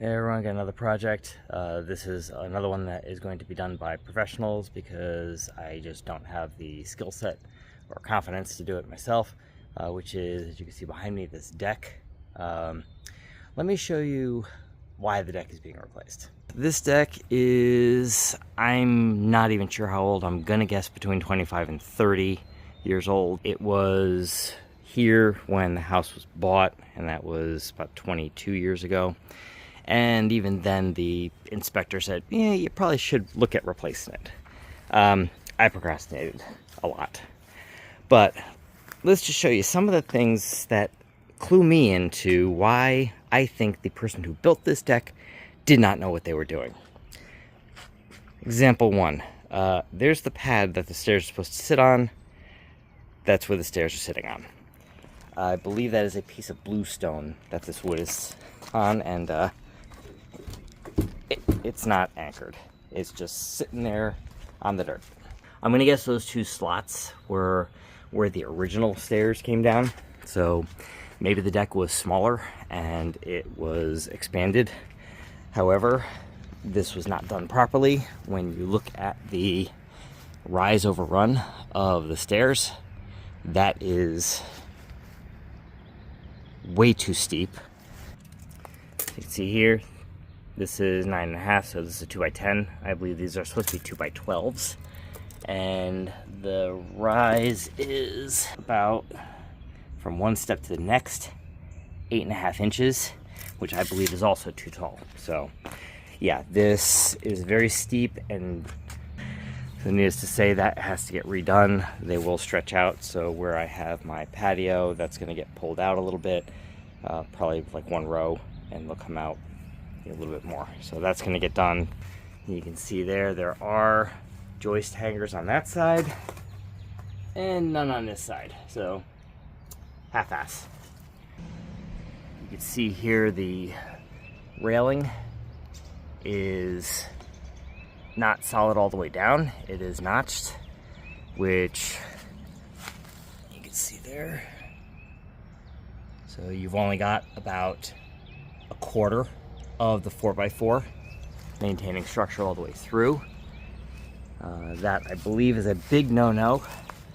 Hey everyone, got another project. This is another one that is going to be done by professionals because I just don't have the skill set or confidence to do it myself, which is, as you can see behind me, this deck. Let me show you why the deck is being replaced. This deck is, I'm not even sure how old, I'm gonna guess between 25 and 30 years old. It was here when the house was bought, and that was about 22 years ago. And even then, the inspector said, yeah, you probably should look at replacing it. I procrastinated a lot. But let's just show you some of the things that clue me into why I think the person who built this deck did not know what they were doing. Example one. There's the pad that the stairs are supposed to sit on. That's where the stairs are sitting on. I believe that is a piece of bluestone that this wood is on, and it's not anchored. It's just sitting there on the dirt. I'm gonna guess those two slots were where the original stairs came down. So maybe the deck was smaller and it was expanded. However, this was not done properly. When you look at the rise over run of the stairs, that is way too steep. You can see here, this is 9.5, so this is a 2x10. I believe these are supposed to be 2x12s. And the rise is about, from one step to the next, 8.5 inches, which I believe is also too tall. So yeah, this is very steep, and needless to say, that has to get redone. They will stretch out, so where I have my patio, that's gonna get pulled out a little bit, probably like one row, and they'll come out a little bit more. So that's going to get done. You can see there are joist hangers on that side and none on this side, so half-ass. You can see here the railing is not solid all the way down. It is notched, which you can see there. So you've only got about a quarter of the 4x4 maintaining structure all the way through. That, I believe, is a big no-no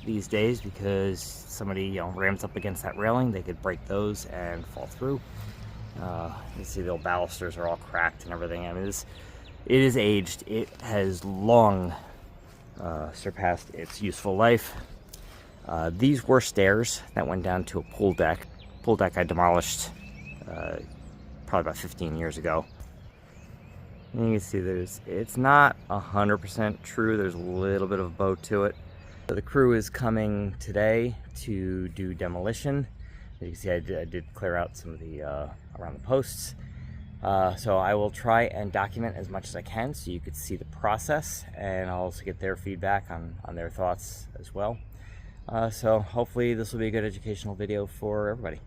these days, because somebody rams up against that railing, they could break those and fall through. You see the old balusters are all cracked and everything. I mean, it is aged. It has long surpassed its useful life. These were stairs that went down to a pool deck. Pool deck I demolished probably about 15 years ago. And you can see it's not 100% true. There's a little bit of a bow to it. So the crew is coming today to do demolition. As you can see, I did clear out some of the around the posts. So I will try and document as much as I can so you could see the process, and I'll also get their feedback on their thoughts as well. So hopefully this will be a good educational video for everybody.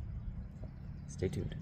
Stay tuned.